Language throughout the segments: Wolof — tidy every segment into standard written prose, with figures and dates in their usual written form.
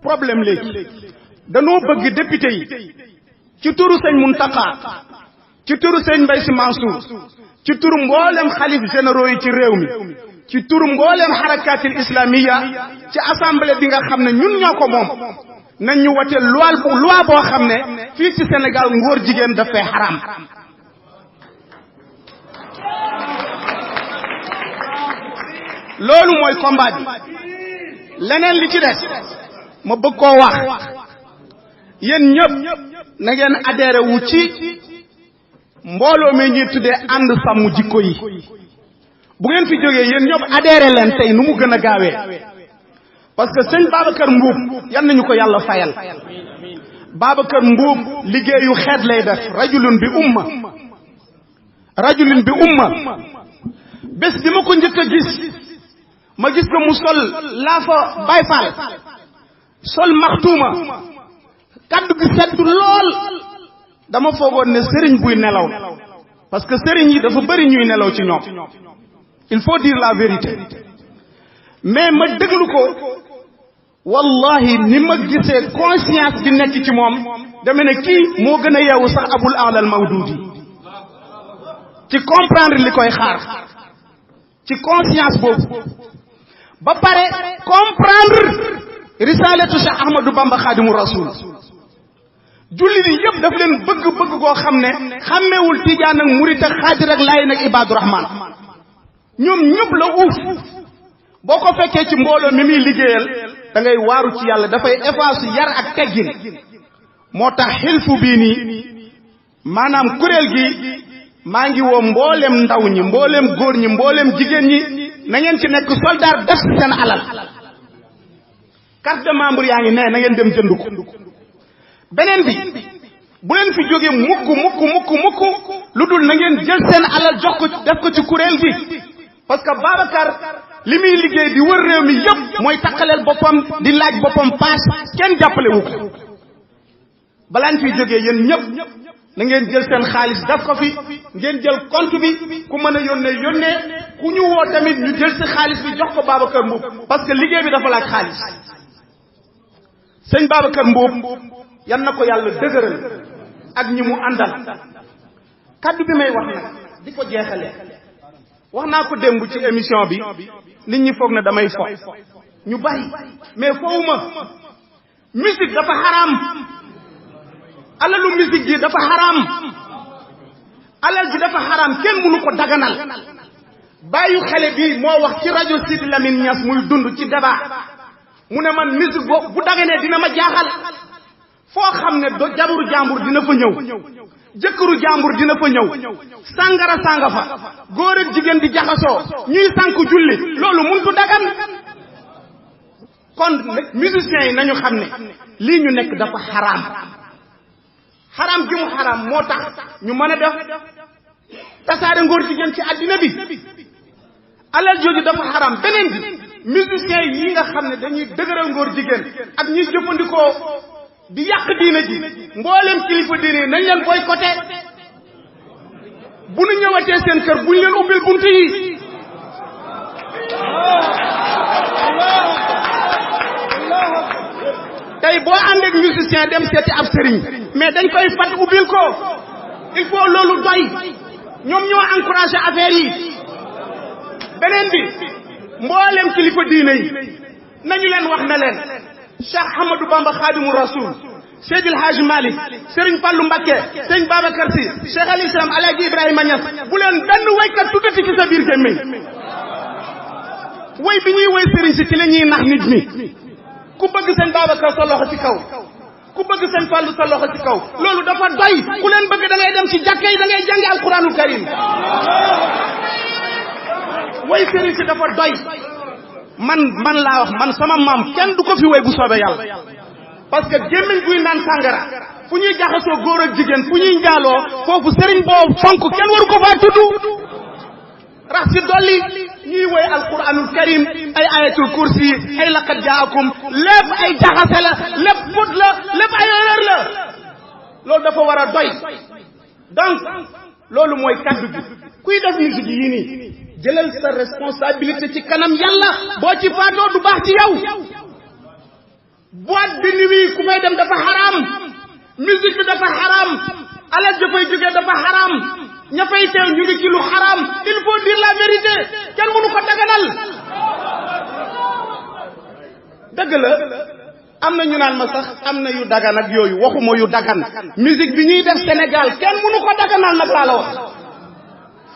problème léegi danoo bëgg député yi ci turu sëñ Mountakha ci turu sëñ Mbaye Sy Mansour ci turu mboolem xalif généraux yi ci réew mi ci turu mboolem xarakatil islamiya ci assemblée bi nga xam ne ñun ñoo ko moom nañ ñu wote loi boo xam ne fii ci Sénégal ngóor jigéen dafay xaraam. loolu mooy combat bi. leneen li ci des ma bëgg koo wax yéen ñëpp na ngeen adhéré wu ci mbooloo mi ñuy tuddee ànd sàmm jikko yi. bu ngeen fi jógee yéen ñëpp adhéré leen tey nu mu gën a gaawee parce que sëñ Babacar Mbuub yan nañu ko yàlla fayal. Babacar Mbuub liggéeyu xeet lay def rajulun bi umma bés bi ma ko njëkk a gis ma gis ko mu sol laafa Baay Faal sol maxtuuma kaddu gi sedd lool dama foogoon ne sëriñ buy nelaw parce que sëriñ yi dafa bëri ñuy nelaw ci ñoom il faut dire la vérité mais ma déglu ko wallahi ni ma gisee conscience bi nekk ci moom dama ne kii moo gën a yeewu sax Abul A'la al Mawdudi ci comprendre li koy xaar ci conscience boobu ba pare comprendre risalatu Cheikh Ahmadou Bamba Khadimu Rasul jullit yi yëpp daf leen bëgg koo xam ne xàmmeewul tijaan ak murit ak xaadir ak laay ak ibaadu rahman ñoom ñëpp la uuf boo ko fekkee ci mbooloo mi muy liggéeyal da ngay waaru ci yàlla dafay efface yar ak teggin moo tax xilfu bii nii maanaam kuréel gi maa ngi woo mboolem ndaw ñi mboolem góor ñi mboolem jigéen ñi na ngeen ci nekk soldat def ci seen alal carte de membre yaa ngi ne na ngeen dem jënd ko beneen bi bu leen fi jógee mukk lu dul na ngeen jël seen alal jox ko def ko ci kuréel gi parce que Babacar li muy liggéey di wër réew mi yëpp mooy takkaleel boppam di laaj boppam paas kenn jàppale wu ko balaañ fiy jógee yéen ñëpp na ngeen jël seen xaalis def ko fi ngeen jël compte bi ku mën a yónnee ku ñu woo tamit ñu jël si xaalis bi jox ko Babacar Mbuub parce que liggéey bi dafa laaj xaalis sëñ Babacar Mbuub yan na ko yàlla dëgëral ak ñi mu àndal kaddu bi may wax nag di ko jeexalee wax naa ko démb ci émission bi nit ñi foog na damay fo ñu bari mais foowuma musique dafa xaraam alalu musique ji dafa xaraam alal ji dafa xaraam kenn mënu ko daganal bàyyu xale bi moo wax ci rajo Sidi Lamine Niass muy dund ci débat mu ne man musique bu daganee dina ma jaaxal foo xam ne jabaru jàmbur dina fa ñëw jëkkëru jàmbur dina fa ñëw sàngara sànga fa góor ak jigéen di jaxasoo ñuy sànku julli loolu muntu dagan kon musiciens yi nañu xam ne lii ñu nekk dafa xaraam xaraam gi mu xaraam moo tax ñu mën a def tasaare ngóor jigéen ci àddina bi alal jooju dafa xaraam beneen bi musiciens yi nga xam ne dañuy dëgëral ngóor jigéen ak ñuy jëfandikoo di yàq diine ji mboolem kilifa diine yi nañ leen boycotté bu nu ñëwatee seen kër buñ leen ubbil bunt yi tey boo ànd ak musicien dem seeti ab sëriñ mais dañ koy fat ubbil ko il faut loolu doy ñoom ñoo encouragé affaire yi beneen bi mboolem kilifa diine yi nañu leen wax na leen Cheikh Ahmadou Bamba Khadimu Rasul Seydil Hadji Malick Serigne Fallou Mbacké Serigne Babacar Sy Cheikh al Islam Alaaji Ibrahima Niass bu leen benn waykat tuddati ci sa biir gémmiñ way bi ñuy woy Serigne si ci la ñuy nax nit ñi ku bëgg seen Babacar sa loxo ci kaw ku bëgg seen Fallou sa loxo ci kaw loolu dafa doy ku leen bëgg da ngay dem ci jàkka yi da ngay jàngi alquranul karim way Serigne si dafa doy man laa wax man sama maam kenn du ko fi way bu soobee yàlla parce que gémmiñ buy naan sàngara fu ñuy jaxasoo góor ak jigéen fu ñuy njaaloo foofu sëriñ boobu fonk kenn waru ko faa tudd rax ci dolli ñuy woy alquranul karim ay ayatul kursi ay laqad jaakum lépp ay jaxase la lépp put la lépp ay erreur la loolu dafa war a doy donc loolu mooy kaddu gi kuy def musique yii nii jëlal sa responsabilité ci kanam yàlla boo ci faatoo du baax ci yow boîte de nuit ku fay dem dafa xaraam musique bi dafa xaraam alal ja fay jógee dafa xaraam ña fay teew ñu ngi ci lu xaraam il faut dire la vérité kenn mënu ko daganal dëgg la am na ñu naan ma sax am na yu dagan ak yooyu waxuma yu dagan musique bi ñuy def Sénégal kenn mënu ko daganal nag laa la wax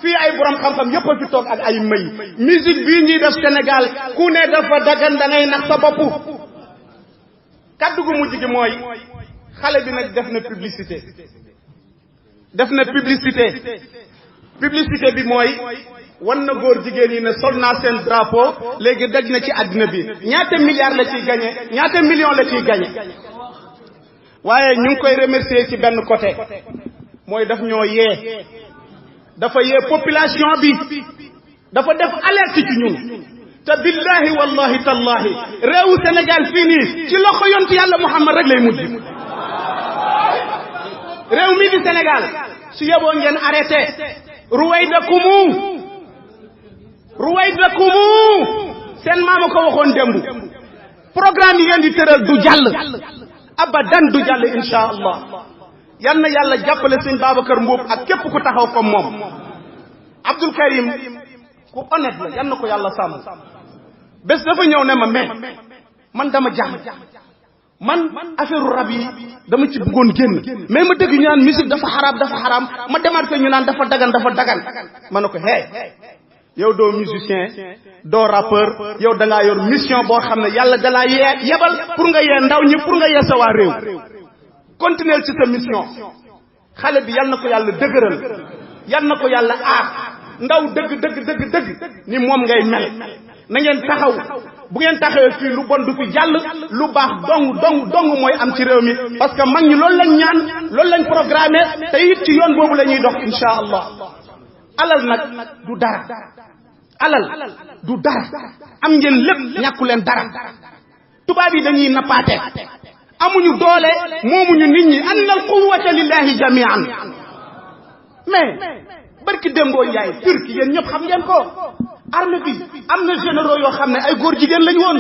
fii ay borom xam-xam yëpp a fi toog ak ay may musique bii ñuy def Sénégal ku ne dafa dagan da ngay nax sa bopp kaddu gu mujj gi mooy xale bi nag def na publicité bi mooy wan na góor jigéen yi ne sol naa seen drapeau léegi daj na ci àddina bi ñaata milliards la ciy gagné ñaata millions la ciy gagné waaye ñu ngi koy remercier ci benn côté mooy daf ñoo yee dafa yee population bi dafa def alerte ci ñun te billahi wallahi tallahi réewu Sénégal fii nii ci loxo yontu yàlla Muhammad rek lay mujj réew mi di Sénégal su yeboo ngeen arrêté ruwaydakumu seen maama ko waxoon démb programme yi ngeen di tëral du jàll abadan du jàll insha allah yal na yàlla jàppale sëñ Babacar Mbuub ak képp ku taxaw comme moom Abdul Karim ku honnête la yal na ko yàlla sàmm bés dafa ñëw ne ma mais man dama jaaxle man affaire rab yi dama ci bëggoon génn mais ma dégg ñu naan musique dafa xaraam ma demaat fe ñu naan dafa dagan ma ne ko yow doo musicien doo rappeur yow da ngaa yor mission boo xam ne yàlla da laa yebal pour nga yee ndaw ñi pour nga yee sa waa réew continuer ci sa mission xale bi yal na ko yàlla dëgëral yal na ko yàlla aar ndaw dëgg ni moom ngay mel na ngeen taxaw bu ngeen taxawee fii lu bon du fi jàll lu baax dong mooy am ci réew mi parce que mag ñi loolu lañ ñaan loolu lañ programmé te it ci yoon boobu la ñuy dox insha allah alal nag du dara am ngeen lépp ñàkku leen dara tubaab yi dañuy nappaate amuñu doole moomuñu nit ñi anna al quwwata lillahi jami'an mais barki démboo njaay turki yéen ñëpp xam ngeen ko armée bi am na généraux yoo xam ne ay góor jigéen lañ woon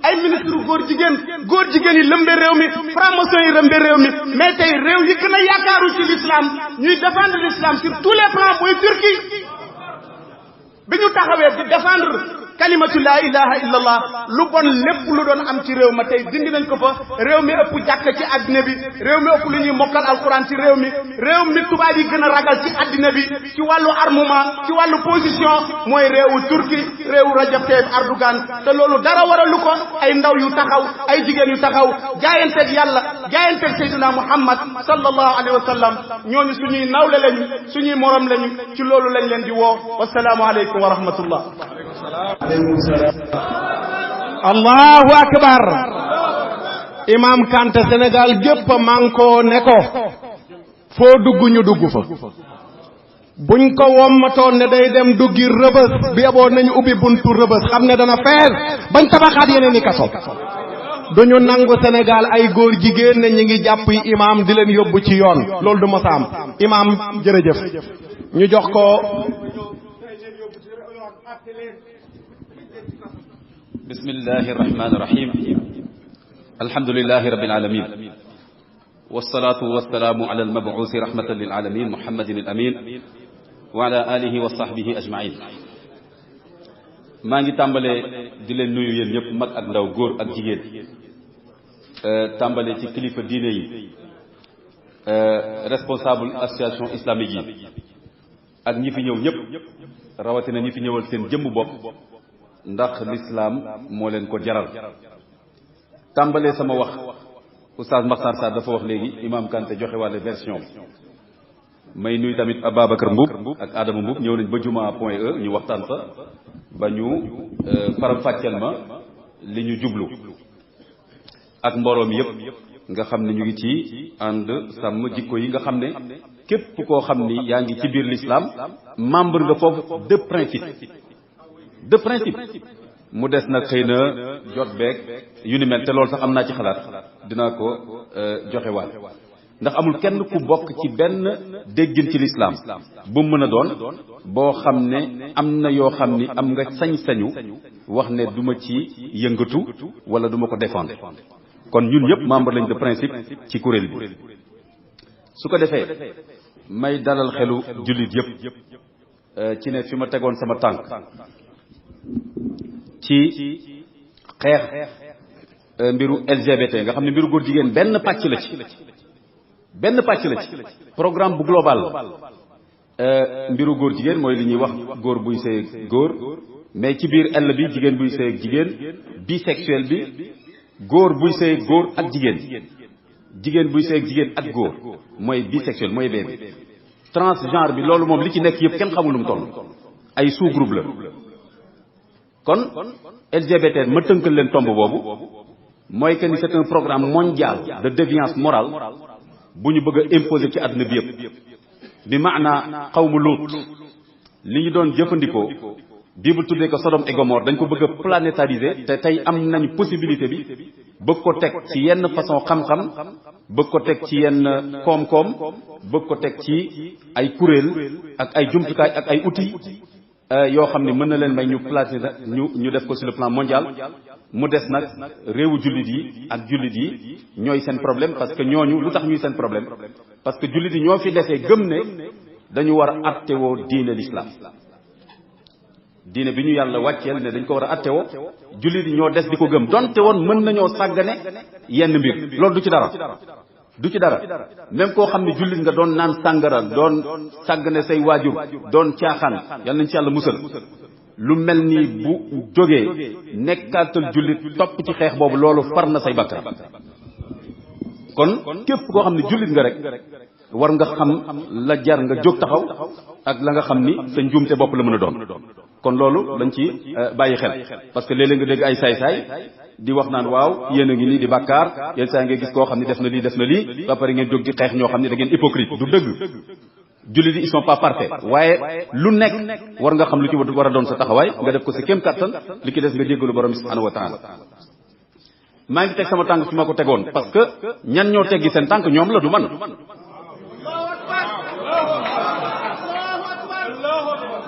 ay ministre góor jigéen yi lëmbe réew mi franc-maçon yi lëmbe réew mi mais tey réew yi gën a yaakaaru ci l'islam ñuy défendre l'islam sur tous les plans mooy Turquie bi ñu taxawee di défendre kalimatu la ilaha illallah lu bon lépp lu doon am ci réew ma tey dindi nañ ko fa réew mi ëpp jàkk ci addina bi réew mi ëpp lu ñuy mokkal alquran ci réew mi tubaab yi gën a ragal ci addina bi ci wàllu armement ci wàllu position mooy réewu Turquie réewu Rajab Tayyip Erdogan te loolu dara waralu ko ay ndaw yu taxaw ay jigéen yu taxaw jaayanteeg yàlla jaayanteeg Seydina Muhammad sallallahu alayhi wa sallam ñooñu suñuy nawle lañu suñuy morom lañu ci loolu lañ leen di woo wasalaamu aleykum wa rahmatullah. allahu akbar imam Kanté Sénégal gépp manko ne ko foo dugg ñu dugg fa buñ ko wommatoon ne day dem duggi rëbës bi yeboo nañu ubbi buntu rëbës xam ne dana fees bañ tabaxaat yeneen i kaso duñu nangu Sénégal ay góor jigéen ne ñi ngi jàpp yi imam di leen yóbbu ci yoon loolu du masa am imam jërëjëf ñu jox ko bismillahi irrahmani irrahim alhamdulilahi rabbil alamin wassalatu wassalaamu ala almabuusi rahmatan lil alamin muhammadin al amin wa ala alihi wa sahbihi ajmain maa ngi tàmbale di leen nuyu yéen ñëpp mag ak ndaw góor ak jigéen tàmbale ci kilifa diine yi responsable association islamique yi ak ñi fi ñëw ñëpp rawatina ñi fi ñëwal seen jëmm bopp ndax l'islam moo leen ko jaral tàmbalee sama wax oustaz Makhtar Sarr dafa wax léegi imam Kanté joxe wàlle version may nuyu tamit Ababacar Mbuub ak Adama Mbuub ñëw nañ ba juma.e ñu waxtaan fa ba ñu faram fàcceel ma li ñu jublu ak mbooloo mi yëpp nga xam ne ñu ngi ci ànd sàmm jikko yi nga xam ne képp koo xam ni yaa ngi ci biir l'islam membre nga foofu de principe mu des nag xëy na jot beeg yu ni mel te loolu sax am naa ci xalaat dinaa ko joxe waat ndax amul kenn ku bokk ci benn déggin ci l'islam bu mu mën a doon boo xam ne am na yoo xam ni am nga sañ-sañu wax ne du ma ci yëngatu wala du ma ko défendre kon ñun ñëpp membre lañ de principe ci kuréel bi su ko defee may dalal xelu jullit yëpp ci ne fi ma tegoon sama tànk ci xeex mbiru LGBT nga xam ne mbiru góor jigéen benn pàcc la ci programme bu global mbiru góor jigéen mooy li ñuy wax góor buy sëy góor mais ci biir L bi jigéen buy sëy ak jigéen bisexuel bi góor buy sëy góor ak jigéen buy sëy ak jigéen ak góor mooy bisexuel mooy bee bi transgenre bi loolu moom li ci nekk yëpp kenn xamul lu mu toll ay sous groupe la kon LGBT ma tënkal leen tomb boobu mooy que ni c'est un programme mondial de déviance morale bu ñu bëgg a imposer ci àdduna bi yëpp bi maanaa xawmu Luut li ñu doon jëfandikoo Bible tuddee ko Sodome et Gomorrhe dañ ko bëgg a planétariser te tey am nañ possibilité bi bëgg ko teg ci yenn façon xam-xam bëgg ko teg ci yenn koom-koom bëgg ko teg ci ay kuréel ak ay jumtukaay ak ay outils yoo xam ne mën na leen may ñu placer ñu def ko sur le plan mondial mu des nag réewu jullit yi ak jullit yi ñooy seen problème parce que ñooñu lu tax ñuy seen problème parce que jullit yi ñoo fi desee gëm ne dañu war a attewoo diine l'islam diine bi ñu yàlla wàcceel ne dañ ko war a attewoo jullit yi ñoo des di ko gëm donte woon mën nañoo sàggane yenn mbir loolu du ci dara même koo xam ne jullit nga doon naan sàngara doon sàggane say waajur doon caaxaan yàlla nañ ci yàlla musal lu mel ni bu jógee nekkaatal jullit topp ci xeex boobu loolu far na say bakkaar kon képp koo xam ne jullit nga rek war nga xam la jar nga jóg taxaw ak la nga xam ni sa njuumte bopp la mën a doon kon loolu dañ ci bàyyi xel parce que léeg-léeg nga dégg ay saay-saay di wax naan waaw yéen a ngi nii di bàkkaar yenn saa yi nga gis koo xam ne def na lii ba pare ngeen jóg di xeex ñoo xam ne da ngeen hypocrite du dëgg jullit yi ils sont pas parfaits waaye lu nekk war nga xam lu ci war a doon sa taxawaay nga def ko sa kéem kattan li ci des nga jéggalu borom subhanahu wa taala maa ngi teg sama tànk fi ma ko tegoon parce que ñan ñoo teggi seen tànk ñoom la du man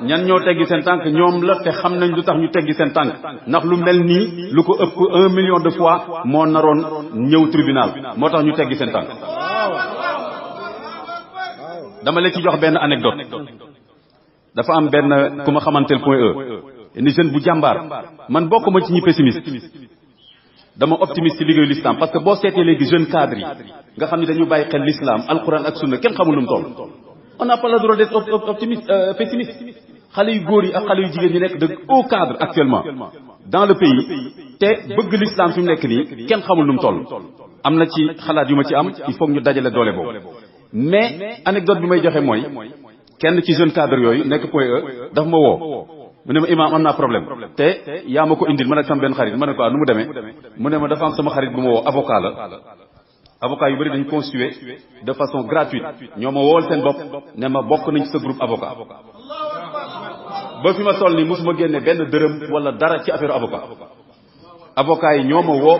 ñan ñoo teggi seen tànk ñoom la te xam nañ lu tax ñu teggi seen tànk ndax lu mel nii lu ko ëpp 1 million de fois moo naroon ñëw tribunal moo tax ñu teggi seen tànk dama la ci jox benn anecdote dafa am benn ku ma xamanteel point E ni jeune bu jàmbaar man bokkuma ci ñi pessimiste dama optimiste ci liggéeyu l'islam parce que boo seetee léegi jeune cadre yi nga xam ne dañu bàyyi xel l'islam alquran ak sunna kenn xamul lu mu toll on n'a pas le droit d'être optimiste pessimiste xale yu góor yi ak xale yu jigéen ñi nekk de haut cadre actuellement dans le pays te bëgg l'islam fi mu nekk nii kenn xamul lu mu toll am na ci xalaat yu ma ci am il faut ñu dajale doole boobu mais anecdote bi may joxe mooy kenn ci jeune cadre yooyu nekk point E daf ma woo mu ne ma imaam am naa problème te yaa ma ko indil man ak sama benn xarit ma ne ko nu mu demee mu ne ma dafa am sama xarit bu ma woo avocat la avocat yu bëri dañ constitué de façon gratuite ñoo ma woowal seen bopp ne ma bokk nañ ci sa groupe avocat ba fi ma toll nii mosuma génne benn dërëm wala dara ci affaire avocat yi ñoo ma woo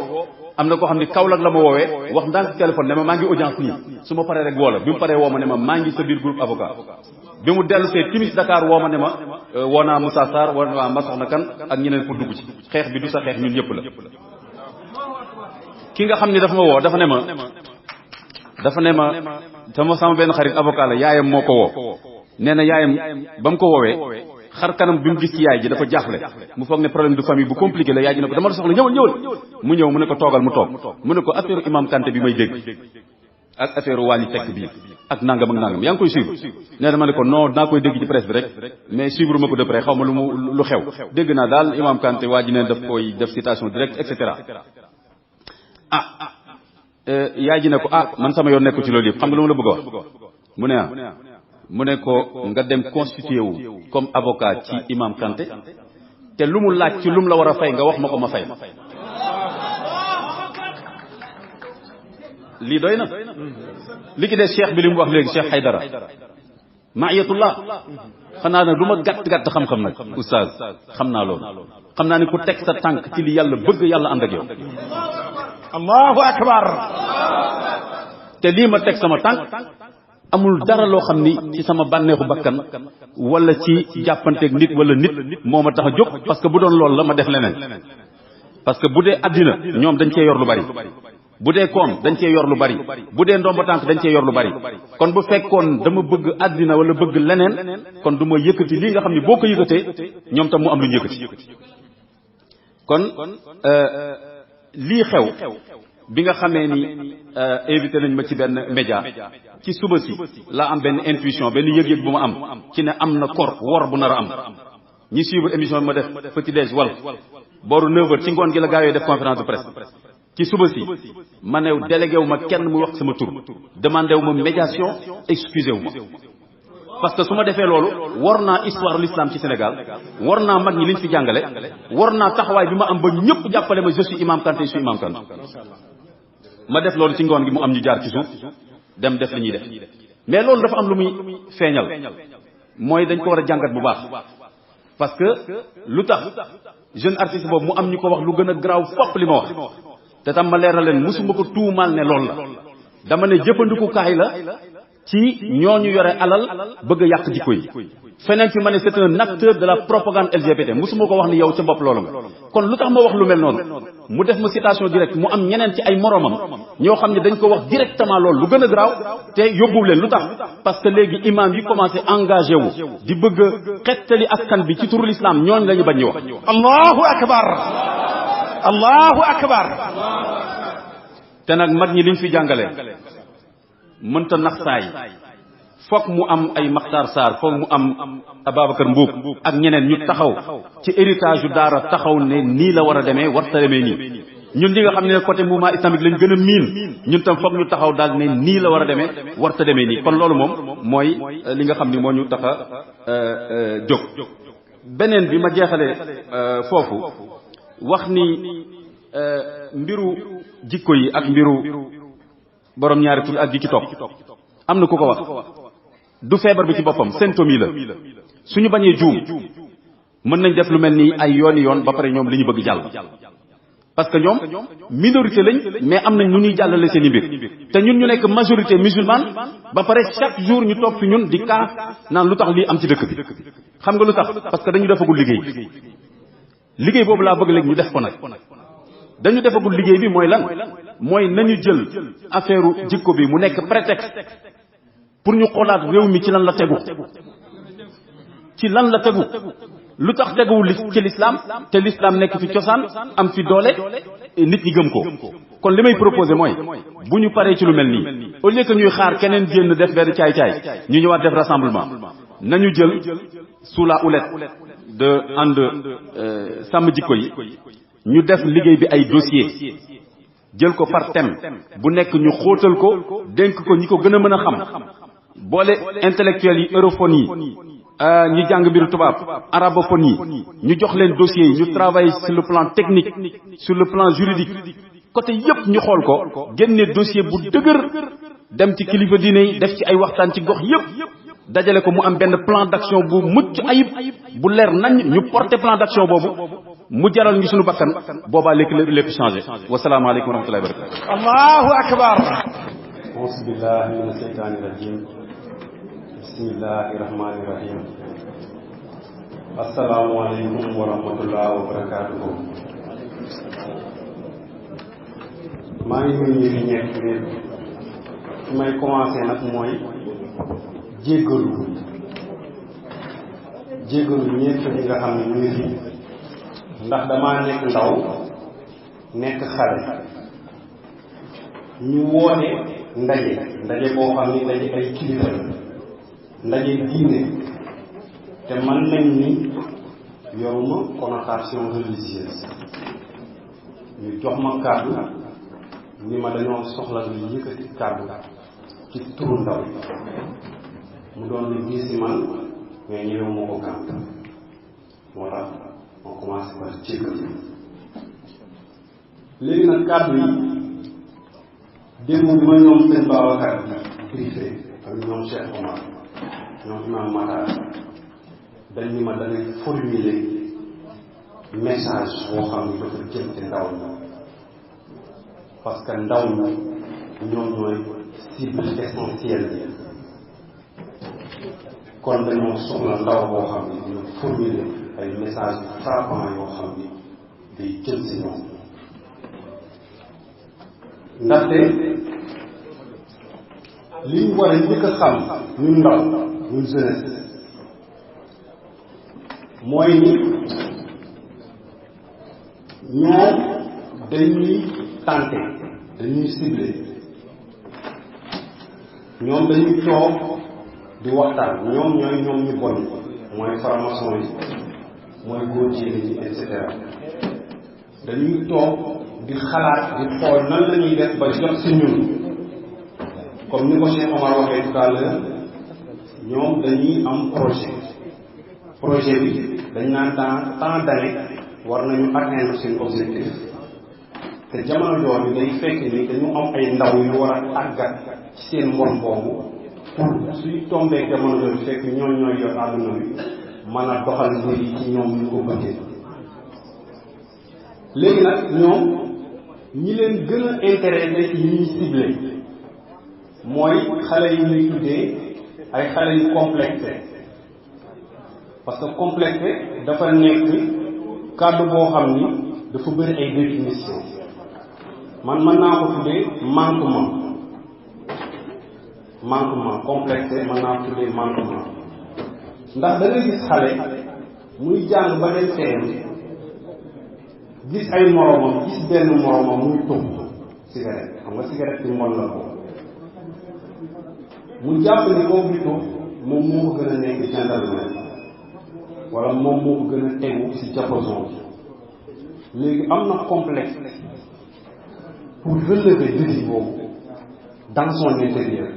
am na koo xam ne Kaolack la ma woowee wax ndànk téléphone ne ma maa ngi audience nii su ma paree rek woo la bi mu paree woo ma ne ma maa ngi sa biir groupe avocat bi mu dellu see timis Dakar woo ma ne ma woo naa Moussa Sarr woo naa ma soxna kan ak ñeneen pour dugg ci xeex bi du sa xeex ñun ñëpp la ki nga xam ne dafa ma woo dafa ne ma sama benn xarit avocat la yaayam moo ko woo nee na yaayam ba mu ko woowee xar kanam bi mu gis ci yaay ji dafa jaaxle mu foog ne problème de famille bu compliqué la yaay ji ne ko dama la soxla ñëwal mu ñëw mu ne ko toogal mu toog mu ne ko affaire imam Kanté bi may dégg ak affaire Wally Seck bi ak nangam yaa ngi koy suivre nee na ma ne ko non naa koy dégg ci presse bi rek mais suivre ma ko de près xaw ma lu xew dégg naa daal imam Kanté waa ji neen daf koy def citation directe et cetera yaay ji ne ko man sama yoon nekku ci loolu yëpp xam nga lu ma la bëgg a wax mu ne ko nga dem constitué wu comme avocat ci imam Kanté te lu mu laaj ci lu mu la war a fay nga wax ma ko ma fay lii doy na li ki des cheikh bi li mu wax léegi Cheikh Haydara maayatullah xanaa ne du ma gàtt xam-xam nag oustaz xam naa loolu xam naa ne ku teg sa tànk ci li yàlla bëgg yàlla ànd ak yow allahu akbar te lii ma teg sama tànk amul dara loo xam ni ci sama bànneexu bakkan wala ci jàppanteeg nit wala nit moo ma tax a jóg parce que bu doon loolu la ma def leneen parce que bu dee àddina ñoom dañ cee yor lu bari bu dee koom dañ cee yor lu bari bu dee ndomba tànk dañ cee yor lu bari kon bu fekkoon dama bëgg àddina wala bëgg leneen kon du ma yëkkati lii nga xam ne boo ko yëkkatee ñoom tam mu am lu ñu yëkkati kon lii xew bi nga xamee ni invité nañ ma ci benn média ci suba si laa am benn intuition benn yëg-yëg bu ma am ci ne am na wor bu nar a am ñi suivre émission bi ma def petit déj wal booru 9h ci ngoon gi la gaa yooyu def conférence de presse ci suba si ma ne délégué wu ma kenn mu wax sama tur demandé wu ma médiation excusé wu ma parce que su ma defee loolu war naa histoire l'islam ci Sénégal war naa mag ñi liñ fi jàngale war naa taxawaay bi ma am ba ñëpp jàppale ma je suis imam Kanté je suis imam Kanté ma def loolu ci ngoon gi mu am ñu jaar ci suuf dem def li ñuy def mais loolu dafa am lu muy feeñal mooy dañ ko war a jàngat bu baax parce que lu tax jeune artiste boobu mu am ñu ko wax lu gën a garaaw fopp li ma wax te tam ma leeral leen musuma ko tuumaal ne loolu la dama ne jëfandikukaay la ci ñooñu yore alal bëgg a yàq jikko yi feneen fi ma ne c'est un acteur de la propagande LGBT musuma ko wax ni yow ca bopp loolu nga kon lu tax ma wax lu mel noonu mu def ma citation directe mu am ñeneen ci ay moromam ñoo xam ne dañ ko wax directement loolu lu gën a garaaw te yóbbuwu leen lu tax parce que léegi imam yi commencé engagé wu di bëgg a xettali askan bi ci turu l'islam ñooñ la ñu bañ ñu wax allahu akbar allahu akbar te nag mag ñi liñ fi jàngale mënta nax saay foog mu am ay Makhtar Sarr foog mu am Ababacar Mbuub ak ñeneen ñu taxaw ci héritage yu daara taxaw ne nii la war a demee warta demee nii ñun li nga xam ne côté mouvement islamique lañ gën a miin ñun tam foog ñu taxaw daal ne nii la war a demee warta demee nii kon loolu moom mooy li nga xam ni moo ñu tax a jóg beneen bi ma jeexalee foofu wax ni mbiru jikko yi ak mbiru borom ñaari tur ak gi ci topp am na ku ko wax du feebar bi ci boppam symptôme yi la suñu bañee juum mën nañ def lu mel ni ay yooni yoon ba pare ñoom li ñu bëgg jàll parce que ñoom minorité lañ mais am nañ nu ñuy jàllale seen i mbir te ñun ñu nekk majorité musulmane ba pare chaque jour ñu toog fi ñun di kaa naan lu tax lii am ci dëkk bi xam nga lu tax parce que dañu defagul liggéey boobu laa bëgg léegi ñu def ko nag dañu defagul liggéey bi mooy lan mooy nañu jël affaire jikko bi mu nekk prétexte pour ñu xoolaat réew mi ci lan la tegu lu tax teguwul ci l'islam te l'islam nekk fi cosaan am fi doole nit ñi gëm ko kon li may proposé mooy bu ñu paree ci lu mel nii au lieu que ñuy xaar keneen génn def benn caay-caay ñu ñëwaat def rassemblement nañu jël sous la houlette de ànd sàmm jikko yi ñu def liggéey bi ay dossier jël ko par thème bu nekk ñu xóotal ko dénk ko ñi ko gën a mën a xam boole intellectuels yi europhonie yi ñi jàng mbiru tubaab arabophonie yi ñu jox leen dossiers yi ñu travailler sur le plan technique sur le plan juridique côté yépp ñu xool ko génne dossier bu dëgër dem ci kilifa diine yi def ci ay waxtaan ci gox yépp dajale ko mu am benn plan d'action bu mucc ayib bu leer nañ ñu porter plan d'action boobu mu jaral ñu suñu bakkan boobaa lépp changé wasalaamaaleykum wa rahmatullahi wa barakatu allahu akbar auzu billahi mina sheytaani rajim bismillahi rahmani rahim asalaamaaleykum wa rahmatullahi wa barakatuhu maa ngi nuyu ñi ñekk réew fi may commencé nag mooy jéggalu ñépp ñi nga xam ne ñu ngi fi ndax damaa nekk ndaw nekk xale ñu woote ndaje boo xam ni ndaje ay kilifa ndaje diine te man nañ ni yoruma connotation religieuse ñu jox ma kàddu ni ma dañoo soxla lu yëkkati kàddu ci turu ndaw mu doon lu gis ci man mais ñëwee ma ko kànt moo tax on commencé par jéggal léegi nag kàddu yi démb bi ma ñoom seen Babacar bi briefé ak ñoom Cheikh Omar ñoom Imam Matar dañ ni ma dangay formuler message boo xam ni dafa jëm ci ndaw ñi parce que ndaw ñi ñoom ñooy cible essentielle bi kon dañoo soxla ndaw boo xam ni dina formuler ay message frappant yoo xam ni day jëm si ñoom ndaxte li ñu war a njëkk a xam ñun ndaw ñun jeunesse mooy ni ñoom dañuy tenter dañuy cibler ñoom dañuy toog di waxtaan ñoom ñu bon mooy franc-maçon yi mooy góor jigéen ñi et cetera dañuy toog di xalaat di xool nan la ñuy def ba jot si ñun comme ni ko Cheikh Omar waxee tout à l'heure ñoom dañuy am projet bi dañ naan tant d'années war nañu atteindre seen objectif te jamono jooju day fekk ni dañu am ay ndaw yu war a tàggat ci seen mbon boobu pour suy tombee jamono jooju fekk ñooy yor àdduna bi mën a doxal mbir yi ci ñoom ñu ko bëggee. léegi nag ñoom ñi leen gën a intéressé ci ñuy ciblé mooy xale yi ñuy tuddee ay xale yu complexé parce que complexé dafa nekk kàddu boo xam ni dafa bëri ay définition man mën naa ko tuddee manquement complexé mën naa ko tuddee manquement ndax da nga gis xale muy jàng ba dem CM gis ay moromam gis benn moromam muy tux cigarette xam nga cigarette bi mbon la ko mu jàpp ni kooku di tux moom moo ko gën a nekk gentleman wala moom moo ko gën a tegu ci diapason bi léegi am na complexe pour relever défi boobu dans son intérieur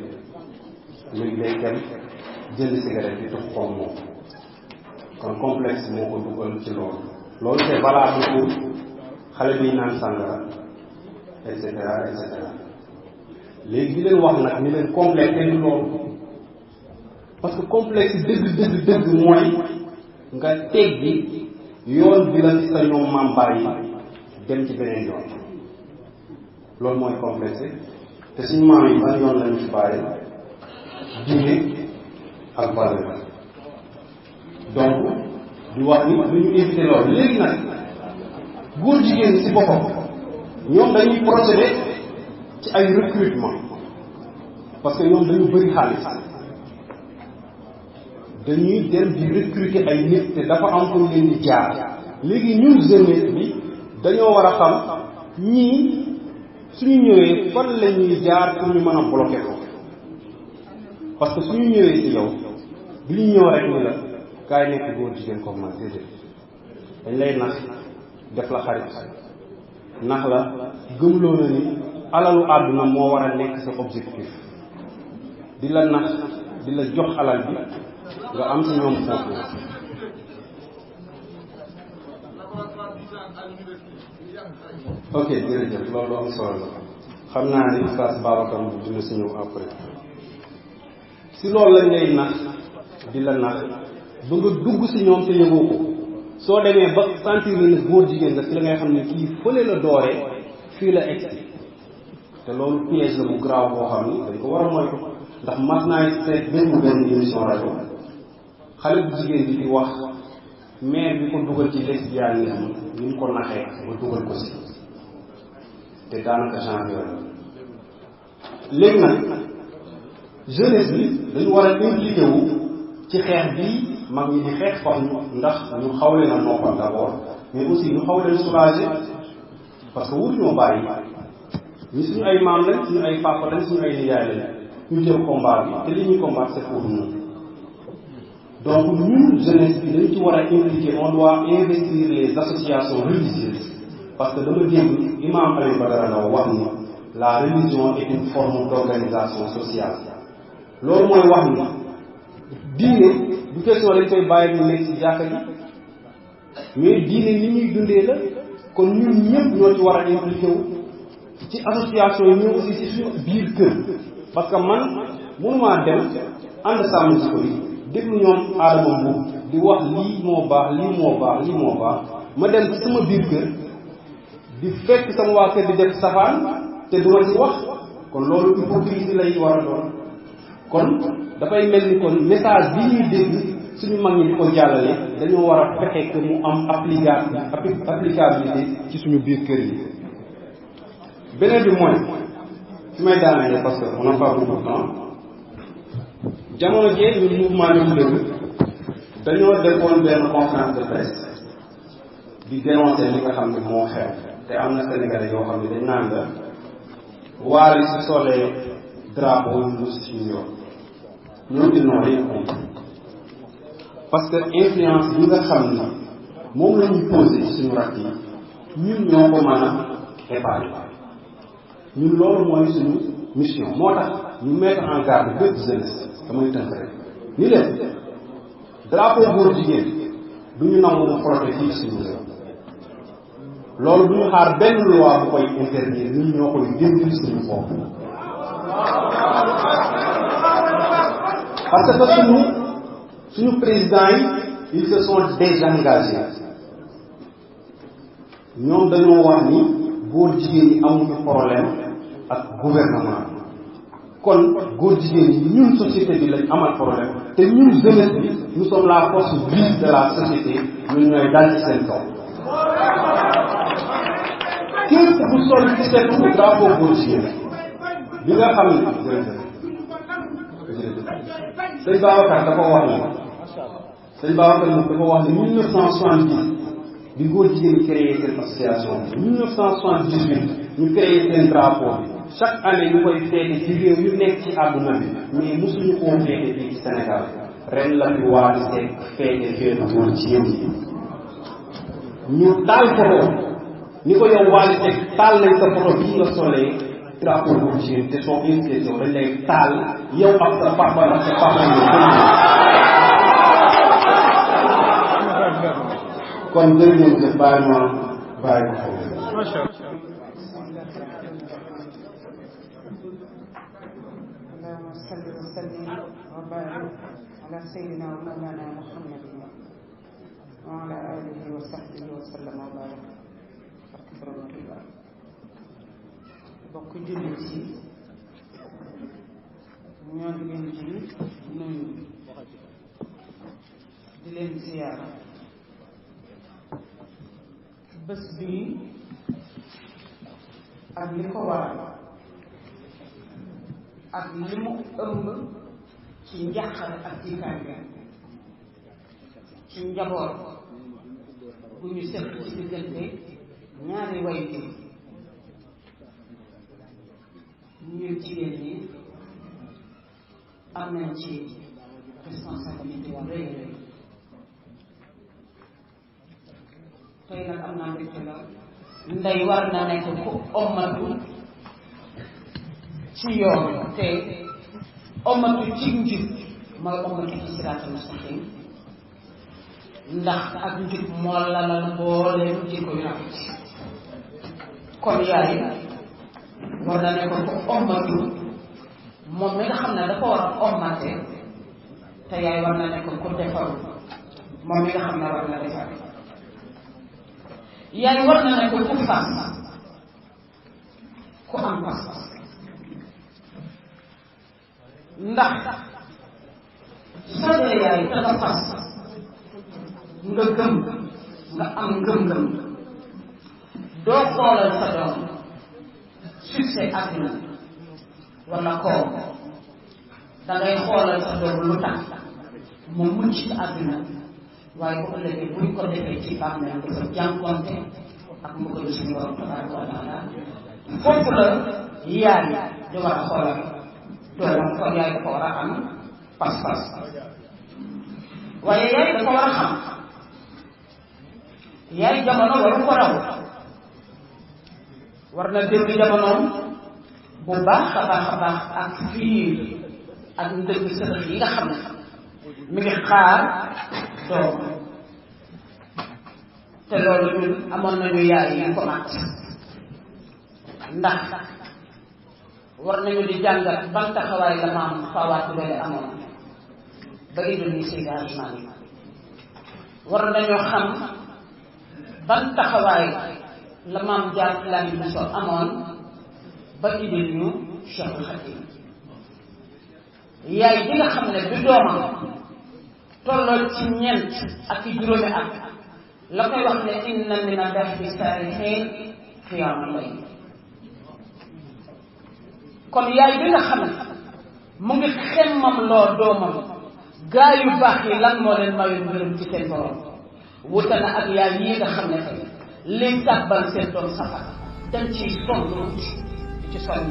léegi day dem jënd cigarette bi tux comme moom kon complexe moo ko dugal ci loolu c'est valable pour xale bi naan sàngara et cetera et cetera léegi di leen wax nag ni leen complexe du loolu parce que complexe dëgg mooy nga teggi yoon bi la ci sa ñoom maam bàyyi dem ci beneen yoon loolu mooy complexe te suñu maam yi ban yoon lañu ci bàyyi diine ak valeur donc di wax ni lu ñu éviter loolu léegi nag góor jigéen ci boppam ñoom dañuy procéder ci ay recrutement parce que ñoom dañu bëri xaalis dañuy dem di recruter ay nit te dafa am ko leen di jaar léegi ñun jeunesse bi dañoo war a xam ñii suñu ñëwee fan la ñuy jaar pour ñu mën a bloquer ko parce que suñu ñëwee ci yow du ñu ñëw rek ni la kaay nekk góor jigéen comme man déedéet dañ lay nax def la xarit nax la gëmloo na ni alalu àdduna moo war a nekk sa objectif di la nax di la jox alal bi nga am ci ñoom foofu ok jërëjëf loolu am solo la xam naa ni Oustaz Babacar dina si ñëw après si loolu lañ lay nax di la nax ba nga dugg si ñoom te yëgoo ko soo demee ba sentir ni góor jigéen nga si la ngay xam ne kii fële la dooree fii la egsi te loolu piège la bu grave boo xam ni dañ ko war a moytu ndax mas naa seet benn émission rajo xale bu jigéen bi di wax mère bi ko dugal ci lesbianisme ni mu ko naxee ba dugal ko si te daanaka genre la léegi nag jeunesse bi dañu war a impliqué wu ci xeex bi mag ñi di xeex wax ndax ñu xaw leen a noppal d'abord mais aussi ñu xaw leen soulager parce que wut ñoo bàyyi ñu suñu ay maam lañ suñu ay papa lañ suñu ay nijaay lañ ñu jël combat bi te li ñuy combat c'est pour nous donc ñun jeunesse bi dañ ci war a impliquer on doit investir les associations religieuses parce que dama dégg imam Aliou Badara Ndao wax ni la religion est une forme d'organisation sociale loolu mooy wax ni diine du question dañ koy bàyyi ñu nekk ci jàkka ji mais diine ni ñuy dundee la kon ñun ñëpp ñoo ci war a impliqué wu ci association yi ñëw aussi ci suñu biir kër parce que man mënumaa dem ànd sàmm si ko yi déglu ñoom aadama mbuub di wax lii moo baax ma dem ci sama biir kër di fekk sama waa kër di def safaan te duma ci wax kon loolu hypocrisie lay war a doon kon dafay mel ni kon message bi ñuy dégg suñu mag ñi di ko jàllale dañoo war a fexe que mu am applicabilité ci suñu biir kër yi beneen bi mooy fi may daanee parce que on n'a pas beaucoup de temps jamono jii ñun mouvement Nitu Dëgg dañoo defoon benn conférence de presse di dénoncer li nga xam ne moo xew te am na Sénégalais yoo xam ne dañ naan la Wally su solee drapeau ñu si ñoom ñoom ils n'ont rien compris parce que influence bi nga xam ni moom la ñuy posé suñu rakk yi ñun ñoo ko mën a épargner ñun loolu mooy suñu mission moo tax ñu mettre en garde bépp jeunesse damay tënk rek ni leen drapeau góor jigéen du ñu nangu mu frotté fii suñu réew loolu du ñu xaar benn loi bu koy interdire ñun ñoo koy dindi suñu bopp parce que suñu président yi ils se sont désengagés ñoom dañoo wax ni góor jigéen ñi amuñu problème ak gouvernement kon góor jigéen ñi ñun société bi lañ amal problème te ñun jeunesse bi nous sommes la force vive de la société ñun ñooy dal ci seen kaw képp bu sol ci seen drapeau góor jigéen bi nga xam ne sëñ Babacar dafa wax ni sëñ Babacar moom dafa wax ni 1970 bi góor jigéen ñi créé seen association 1978 ñu créé seen drapeau bi chaque année ñu koy feete ci réew yu nekk ci àdduna bi mais mosuñu koo feete fii ci Sénégal ren la fi Wally Seck feete feetu góor jigéen ñi ñu taal photo ni ko yow Wally Seck taal nañ sa photo bii nga solee drapeau góor jigéen te soo invité yow dañ lay taal yow ak sa papa ak sa papa kon jërëjëf bàyyi ma bàyyi ko foofu. اللهم صل وسلم وبارك على سيدنا ومولانا محمد وعلى آله وصحبه وسلم وبارك bokk jullit yi ñoo ngi leen di nuyu di leen ziyaara bés bi ak li ko waral ak li mu ëmb ci njàqare ak tiitaange ci njaboot bu ñu seq ci diggante ñaari way bi ñun jigéen ñi am nañ ci responsabilité yu rëy rëy tey nag am naa mbégte la ndey war na nekk ku ommatu ci yoon te ommatu ci njub mooy ommatu ci siraatal mustaqim ndax ak njub moo lalal mbooleem jikko yu rafet kon yaay war na nekk ku ommatu moom mi nga xam ne dafa war a ommate te yaay war na nekk ku defaru moom mi nga xam ne war na defar yaay war na nekk ku fas ku am pas-pas ndax soo dee yaay te nga fas nga gëm nga am ngëm-ngëm doo xoolal sa doom succès àdduna wala koom dangay xoolal sa doom lu tax mu mucc ci àdduna waaye bu ëllëgee buñ ko defee ci bàmmeel dafa jànkonte ak mu koy suñu borom tabaraka wa taala foofu la yaay di war a xoolal doomam kon yaay dafa war a am pas-pas waaye yaay dafa war a xam yaay jamono waru ko raw war na dégg jamonoom bu baax a baax a baax ak fii ak ndëgg sëdëx yi nga xam ne mi ngi xaar doom te loolu ñun amoon nañu yaay yi ko mat ndax war nañu di jàngat ban taxawaay la maam Fawade Wele amoon ba indil ñu Seydi Hadji Malick war nañoo xam ban taxawaay la maam Jaara Laamin Buso amoon ba indil ñu Cheikhul Khadim yaay bi nga xam ne bi doomam tolloo ci ñeent ak juróomi at la koy wax ne inna mina dahri saalihiin qiyaamul layl kon yaay bi nga xam ne mu ngi xemmam loo doomam gaa yu baax yi lan moo leen mayoon ngërëm ci seen borom wuute na ak yaay yi nga xam ne tey liy tàbbal seen doom safara dañ ciy sonn ci sonn